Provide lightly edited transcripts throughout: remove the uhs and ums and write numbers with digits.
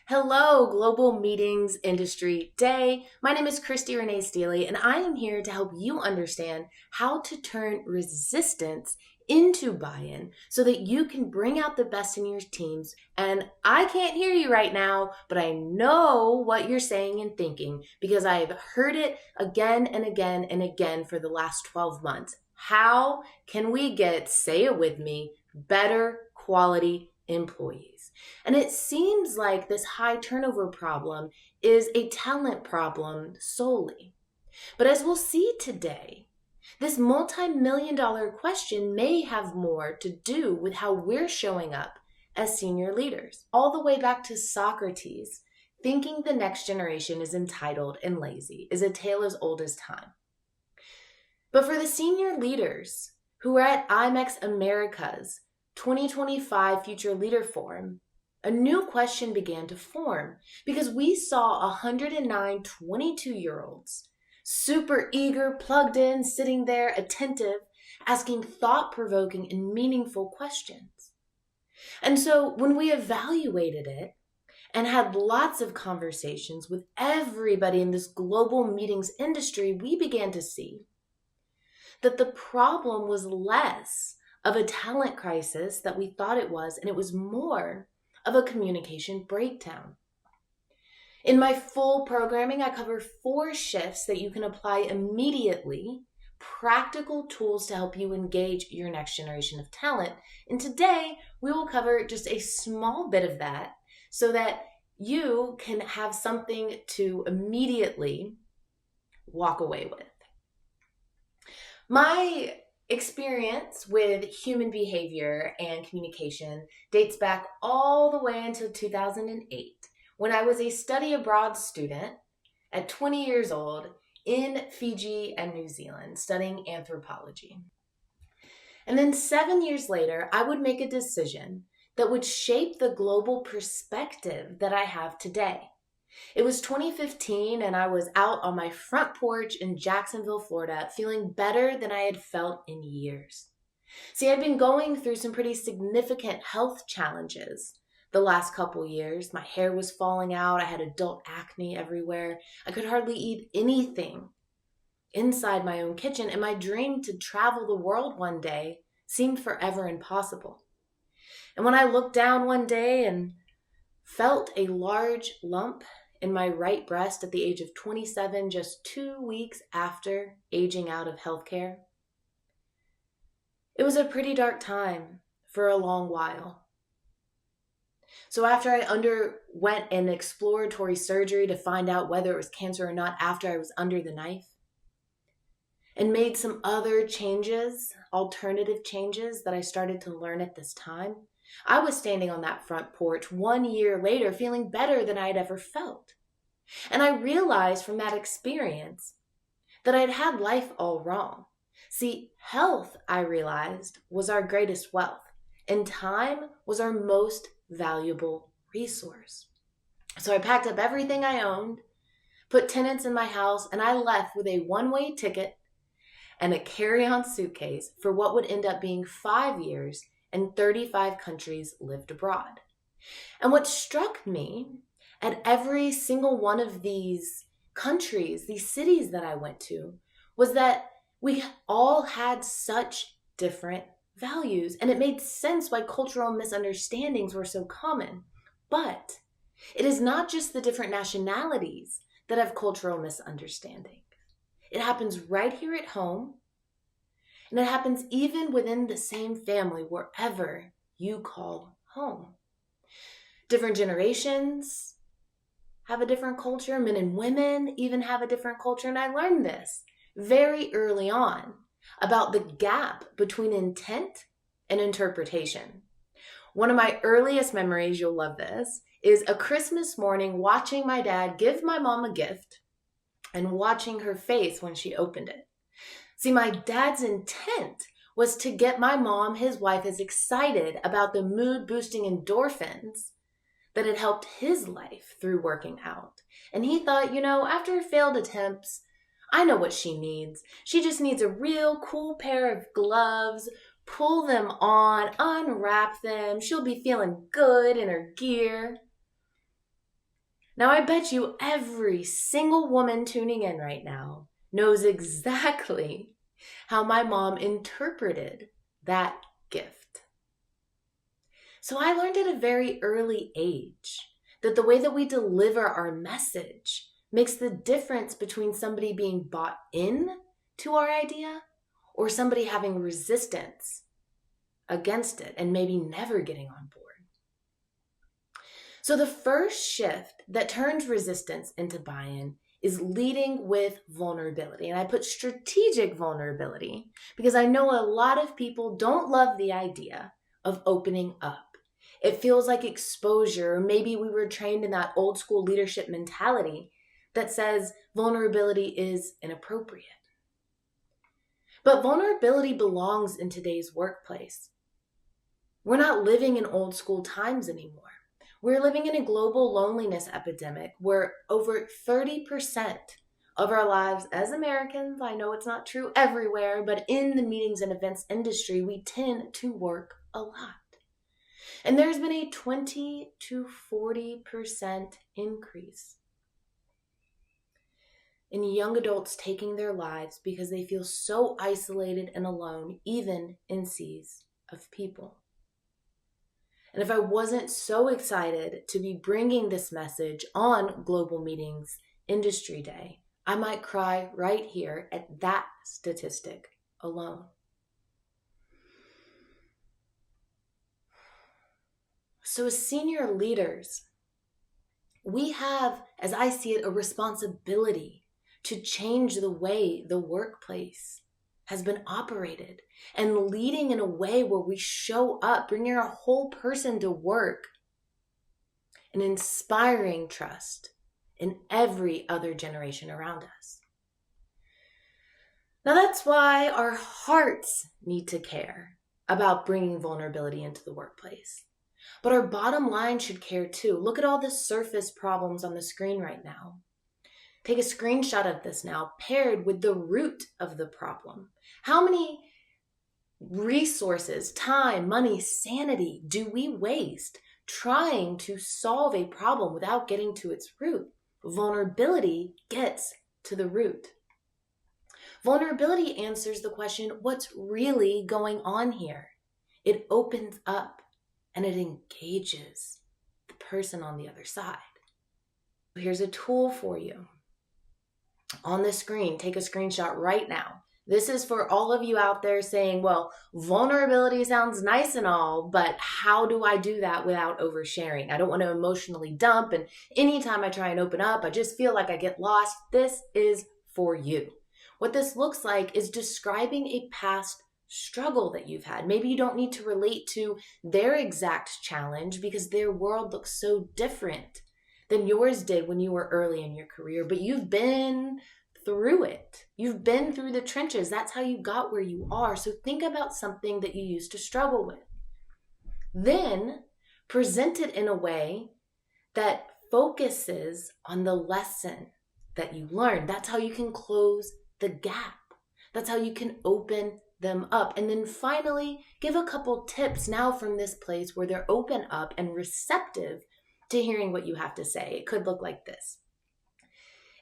Hello, Global Meetings Industry Day. My name is Christy Renee Steely, and I am here to help you understand how to turn resistance into buy-in so that you can bring out the best in your teams. And I can't hear you right now, but I know what you're saying and thinking because I've heard it again and again and again for the last 12 months. How can we get, say it with me, better quality employees? And it seems like this high turnover problem is a talent problem solely. But as we'll see today, this multi-million-dollar question may have more to do with how we're showing up as senior leaders. All the way back to Socrates, thinking the next generation is entitled and lazy is a tale as old as time. But for the senior leaders who are at IMEX America's 2025 Future Leader Forum, a new question began to form because we saw 109 22-year-olds, super eager, plugged in, sitting there, attentive, asking thought-provoking and meaningful questions. And so when we evaluated it and had lots of conversations with everybody in this global meetings industry, we began to see that the problem was less of a talent crisis that we thought it was, and it was more of a communication breakdown. In my full programming, I cover 4 shifts that you can apply immediately, practical tools to help you engage your next generation of talent. And today, we will cover just a small bit of that so that you can have something to immediately walk away with. My experience with human behavior and communication dates back all the way until 2008, when I was a study abroad student at 20 years old in Fiji and New Zealand studying anthropology. And then 7 years later, I would make a decision that would shape the global perspective that I have today. It was 2015 and I was out on my front porch in Jacksonville, Florida, feeling better than I had felt in years. See, I'd been going through some pretty significant health challenges the last couple years. My hair was falling out. I had adult acne everywhere. I could hardly eat anything inside my own kitchen, and my dream to travel the world one day seemed forever impossible. And when I looked down one day and felt a large lump in my right breast at the age of 27, just 2 weeks after aging out of healthcare, it was a pretty dark time for a long while. So after I underwent an exploratory surgery to find out whether it was cancer or not after I was under the knife, and made some other changes, alternative changes that I started to learn at this time, I was standing on that front porch 1 year later feeling better than I had ever felt. And I realized from that experience that I'd had life all wrong. See, health, I realized, was our greatest wealth, and time was our most valuable resource. So I packed up everything I owned, put tenants in my house, and I left with a one-way ticket and a carry-on suitcase for what would end up being 5 years and 35 countries lived abroad. And what struck me at every single one of these countries, these cities that I went to, was that we all had such different values. And it made sense why cultural misunderstandings were so common. But it is not just the different nationalities that have cultural misunderstandings. It happens right here at home. And it happens even within the same family, wherever you call home. Different generations have a different culture. Men and women even have a different culture. And I learned this very early on about the gap between intent and interpretation. One of my earliest memories, you'll love this, is a Christmas morning watching my dad give my mom a gift and watching her face when she opened it. See, my dad's intent was to get my mom, his wife, as excited about the mood-boosting endorphins that had helped his life through working out. And he thought, after failed attempts, I know what she needs. She just needs a real cool pair of gloves, pull them on, unwrap them. She'll be feeling good in her gear. Now, I bet you every single woman tuning in right now knows exactly how my mom interpreted that gift. So I learned at a very early age that the way that we deliver our message makes the difference between somebody being bought in to our idea or somebody having resistance against it and maybe never getting on board. So the first shift that turns resistance into buy-in is leading with vulnerability. And I put strategic vulnerability because I know a lot of people don't love the idea of opening up. It feels like exposure, or maybe we were trained in that old school leadership mentality that says vulnerability is inappropriate. But vulnerability belongs in today's workplace. We're not living in old school times anymore. We're living in a global loneliness epidemic where over 30% of our lives as Americans, I know it's not true everywhere, but in the meetings and events industry, we tend to work a lot. And there's been a 20 to 40% increase in young adults taking their lives because they feel so isolated and alone, even in seas of people. And if I wasn't so excited to be bringing this message on Global Meetings Industry Day, I might cry right here at that statistic alone. So as senior leaders, we have, as I see it, a responsibility to change the way the workplace has been operated and leading in a way where we show up, bringing our whole person to work and inspiring trust in every other generation around us. Now that's why our hearts need to care about bringing vulnerability into the workplace. But our bottom line should care too. Look at all the surface problems on the screen right now. Take a screenshot of this now, paired with the root of the problem. How many resources, time, money, sanity do we waste trying to solve a problem without getting to its root? Vulnerability gets to the root. Vulnerability answers the question, what's really going on here? It opens up and it engages the person on the other side. Here's a tool for you. On the screen, take a screenshot right now. This is for all of you out there saying, well, vulnerability sounds nice and all, but how do I do that without oversharing? I don't want to emotionally dump, and anytime I try and open up, I just feel like I get lost. This is for you. What this looks like is describing a past struggle that you've had. Maybe you don't need to relate to their exact challenge because their world looks so different than yours did when you were early in your career, but you've been through it. You've been through the trenches. That's how you got where you are. So think about something that you used to struggle with. Then present it in a way that focuses on the lesson that you learned. That's how you can close the gap. That's how you can open them up. And then finally, give a couple tips now from this place where they're open up and receptive to hearing what you have to say. It could look like this.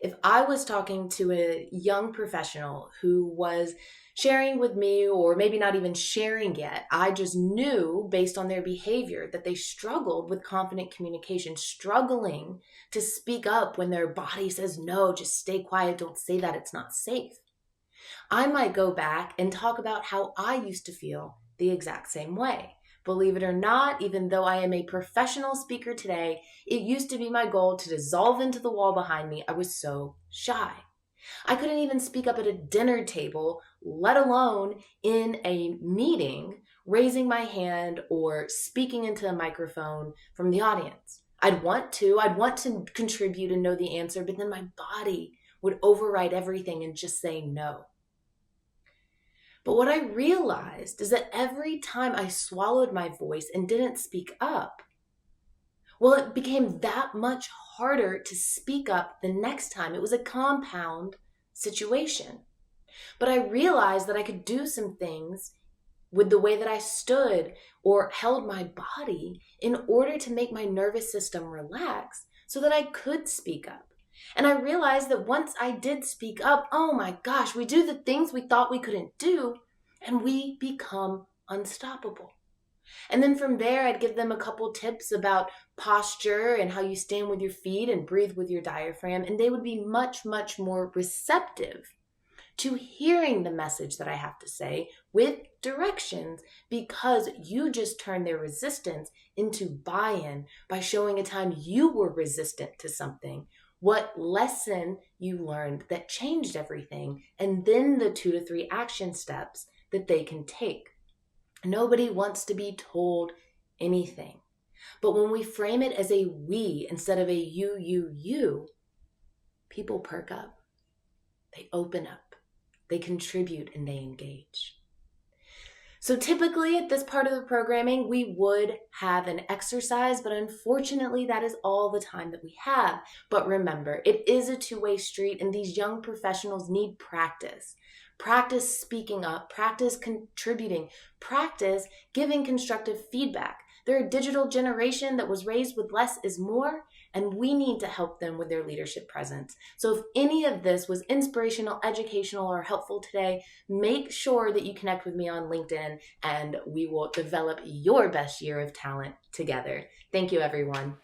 If I was talking to a young professional who was sharing with me, or maybe not even sharing yet, I just knew based on their behavior that they struggled with confident communication, struggling to speak up when their body says, no, just stay quiet, don't say that, it's not safe. I might go back and talk about how I used to feel the exact same way. Believe it or not, even though I am a professional speaker today, it used to be my goal to dissolve into the wall behind me. I was so shy. I couldn't even speak up at a dinner table, let alone in a meeting, raising my hand or speaking into a microphone from the audience. I'd want to contribute and know the answer, but then my body would override everything and just say no. But what I realized is that every time I swallowed my voice and didn't speak up, well, it became that much harder to speak up the next time. It was a compound situation. But I realized that I could do some things with the way that I stood or held my body in order to make my nervous system relax so that I could speak up. And I realized that once I did speak up, oh my gosh, we do the things we thought we couldn't do, and we become unstoppable. And then from there, I'd give them a couple tips about posture and how you stand with your feet and breathe with your diaphragm, and they would be much, much more receptive to hearing the message that I have to say with directions, because you just turned their resistance into buy-in by showing a time you were resistant to something, what lesson you learned that changed everything, and then the 2 to 3 action steps that they can take. Nobody wants to be told anything. But when we frame it as a we instead of a you, people perk up. They open up. They contribute and they engage. So typically at this part of the programming, we would have an exercise, but unfortunately that is all the time that we have. But remember, it is a two-way street and these young professionals need practice. Practice speaking up, practice contributing, practice giving constructive feedback. They're a digital generation that was raised with less is more, and we need to help them with their leadership presence. So if any of this was inspirational, educational, or helpful today, make sure that you connect with me on LinkedIn and we will develop your best year of talent together. Thank you, everyone.